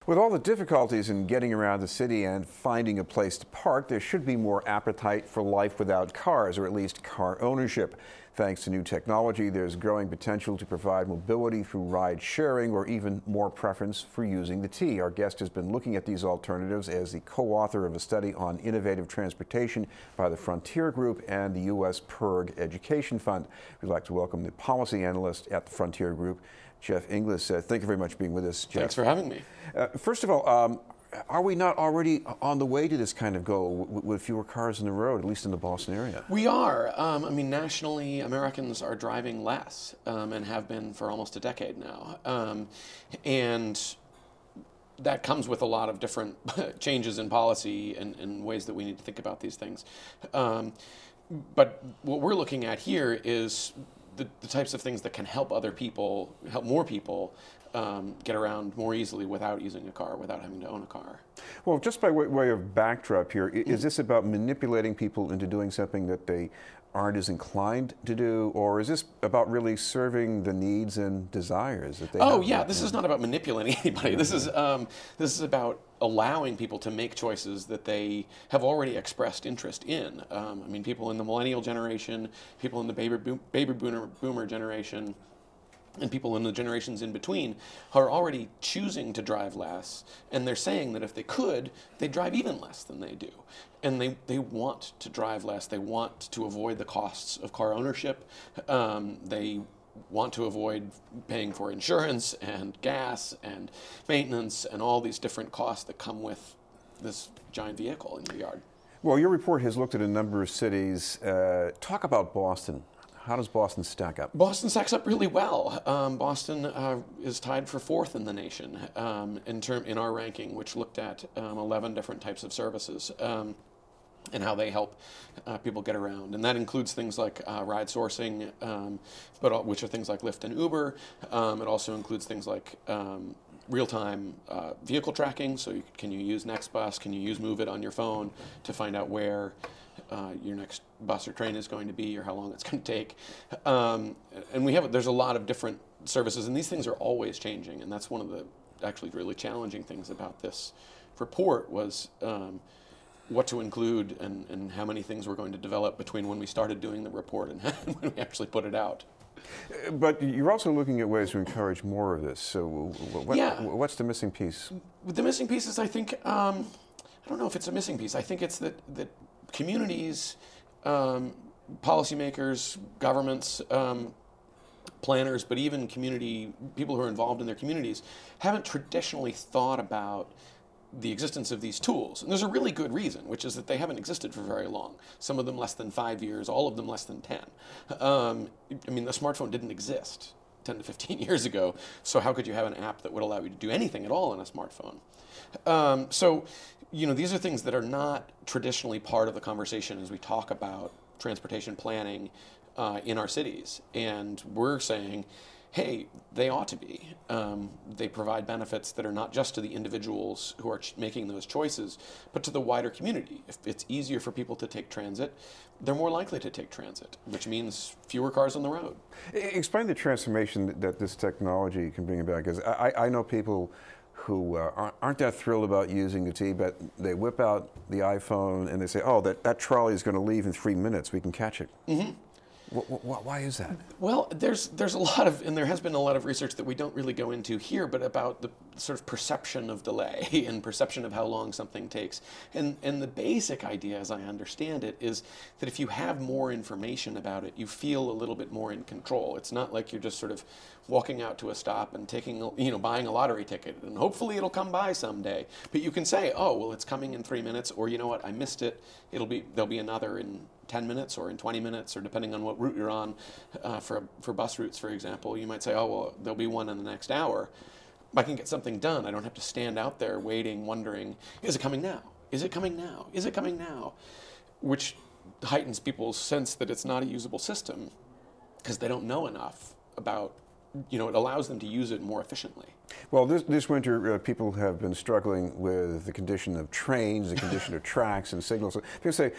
With all the difficulties in getting around the city and finding a place to park, there should be more appetite for life without cars, or at least car ownership. Thanks to new technology, there's growing potential to provide mobility through ride sharing or even more preference for using the T. Our guest has been looking at these alternatives as the co-author of a study on innovative transportation by the Frontier Group and the U.S. PIRG Education Fund. We'd like to welcome the policy analyst at the Frontier Group, Jeff Inglis. Thank you very much for being with us, Jeff. Thanks for having me. First of all, are we not already on the way to this kind of goal with fewer cars on the road, at least in the Boston area? We are. I mean, nationally, Americans are driving less and have been for almost a decade now. And that comes with a lot of different changes in policy and ways that we need to think about these things. But what we're looking at here is the types of things that can help other people, help more people get around more easily without using a car, without having to own a car. Well, just by way of backdrop here, is this about manipulating people into doing something that they aren't as inclined to do, or is this about really serving the needs and desires that they have? Oh yeah, this is not about manipulating anybody. This is about allowing people to make choices that they have already expressed interest in. I mean, people in the millennial generation, people in the baby boomer generation, and people in the generations in between are already choosing to drive less, and they're saying that if they could, they'd drive even less than they do. And they want to drive less. They want to avoid the costs of car ownership. They want to avoid paying for insurance and gas and maintenance and all these different costs that come with this giant vehicle in your yard. Well, your report has looked at a number of cities. Talk about Boston. How does Boston stack up? Boston stacks up really well. Boston is tied for fourth in the nation in our ranking, which looked at 11 different types of services and how they help people get around. And that includes things like ride sourcing, which are things like Lyft and Uber. It also includes things like real-time vehicle tracking. So can you use Nextbus? Can you use Move It on your phone to find out where your next bus or train is going to be, or how long it's going to take. And there's a lot of different services, and these things are always changing, and that's one of the actually really challenging things about this report was what to include and how many things we're going to develop between when we started doing the report and when we actually put it out. But you're also looking at ways to encourage more of this. So what's the missing piece? The missing piece is, I think, I don't know if it's a missing piece. I think it's that communities, policymakers, governments, planners, but even people who are involved in their communities haven't traditionally thought about the existence of these tools. And there's a really good reason, which is that they haven't existed for very long. Some of them less than 5 years, all of them less than 10. I mean, the smartphone didn't exist 10 to 15 years ago, so how could you have an app that would allow you to do anything at all on a smartphone? So, you know, these are things that are not traditionally part of the conversation as we talk about transportation planning in our cities. And we're saying, hey, they ought to be. They provide benefits that are not just to the individuals who are making those choices, but to the wider community. If it's easier for people to take transit, they're more likely to take transit, which means fewer cars on the road. Explain the transformation that this technology can bring about, because I know people who aren't that thrilled about using the T, but they whip out the iPhone and they say, oh, that trolley is going to leave in 3 minutes. We can catch it. Mm-hmm. Why is that? Well, there's a lot of, and there has been a lot of research that we don't really go into here, but about the sort of perception of delay and perception of how long something takes. And the basic idea, as I understand it, is that if you have more information about it, you feel a little bit more in control. It's not like you're just sort of walking out to a stop and buying a lottery ticket, and hopefully it'll come by someday. But you can say, oh, well, it's coming in 3 minutes, or you know what, I missed it. There'll be another in 10 minutes or in 20 minutes, or depending on what route you're on. For bus routes, for example, you might say, oh, well, there'll be one in the next hour. I can get something done. I don't have to stand out there waiting, wondering, is it coming now? Is it coming now? Is it coming now? Which heightens people's sense that it's not a usable system because they don't know enough about, it allows them to use it more efficiently. Well, this winter, people have been struggling with the condition of trains, the condition of tracks and signals. People say,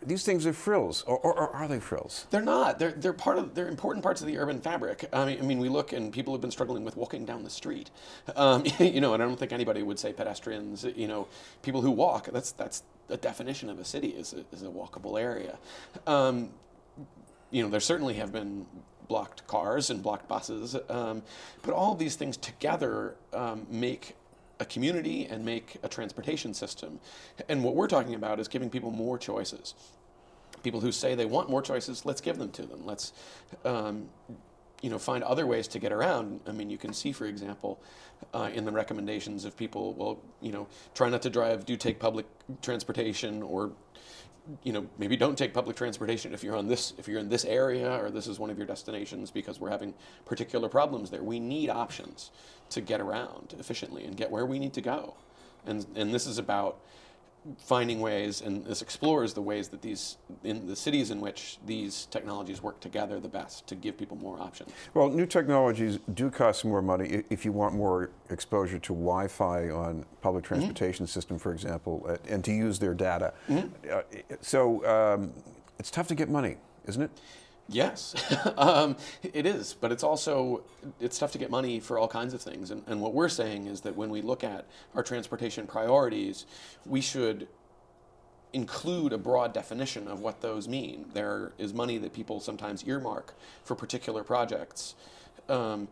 these things are frills, or are they frills? They're not. They're important parts of the urban fabric. I mean, we look and people have been struggling with walking down the street. You know, and I don't think anybody would say pedestrians. You know, people who walk. That's the definition of a city is a walkable area. You know, there certainly have been blocked cars and blocked buses, but all of these things together make a community and make a transportation system. And what we're talking about is giving people more choices. People who say they want more choices, let's give them to them. Let's you know, find other ways to get around. I mean, you can see, for example, in the recommendations of people, well, you know, try not to drive, do take public transportation, or you know, maybe don't take public transportation if you're in this area, or this is one of your destinations, because we're having particular problems there. We need options to get around efficiently and get where we need to go. And this is about finding ways, and this explores the ways that in the cities in which these technologies work together the best to give people more options. Well, new technologies do cost more money if you want more exposure to Wi-Fi on public transportation system, for example, and to use their data. So it's tough to get money, isn't it? Yes, it is, but it's tough to get money for all kinds of things. And what we're saying is that when we look at our transportation priorities, we should include a broad definition of what those mean. There is money that people sometimes earmark for particular projects. And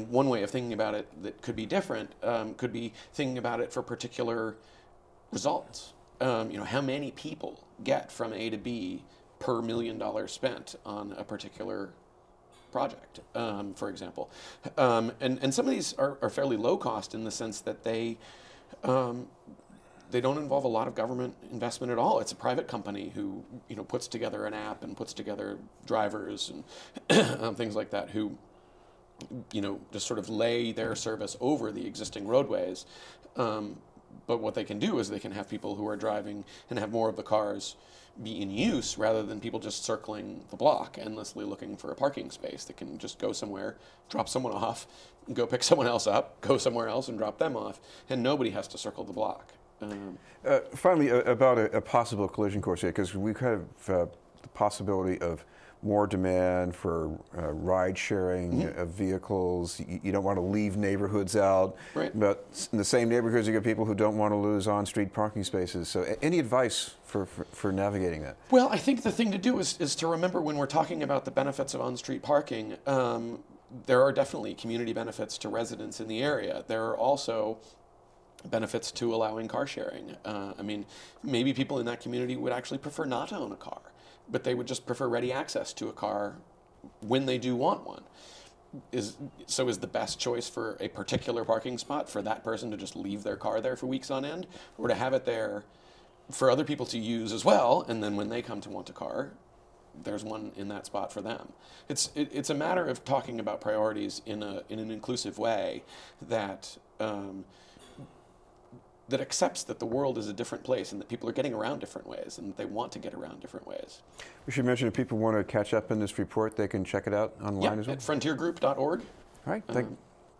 one way of thinking about it that could be different could be thinking about it for particular results. You know, how many people get from A to B per $1 million spent on a particular project, for example. And some of these are fairly low cost in the sense that they don't involve a lot of government investment at all. It's a private company who, you know, puts together an app and puts together drivers and things like that, who, you know, just sort of lay their service over the existing roadways. But what they can do is they can have people who are driving and have more of the cars be in use, rather than people just circling the block endlessly looking for a parking space. They can just go somewhere, drop someone off, go pick someone else up, go somewhere else and drop them off, and nobody has to circle the block. Finally, about a possible collision course here, because we kind of the possibility of more demand for ride-sharing vehicles. You don't want to leave neighborhoods out, right. But in the same neighborhoods you get people who don't want to lose on-street parking spaces. So any advice for navigating that? Well, I think the thing to do is to remember, when we're talking about the benefits of on-street parking, there are definitely community benefits to residents in the area. There are also benefits to allowing car sharing. I mean, maybe people in that community would actually prefer not to own a car, but they would just prefer ready access to a car when they do want one. Is the best choice for a particular parking spot for that person to just leave their car there for weeks on end, or to have it there for other people to use as well, and then when they come to want a car, there's one in that spot for them. It's a matter of talking about priorities in an inclusive way that that accepts that the world is a different place and that people are getting around different ways and that they want to get around different ways. We should mention, if people want to catch up in this report, they can check it out online as well? At frontiergroup.org. All right. Thank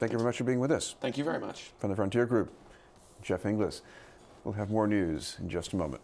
you very much for being with us. Thank you very much. From the Frontier Group, Jeff Inglis. We'll have more news in just a moment.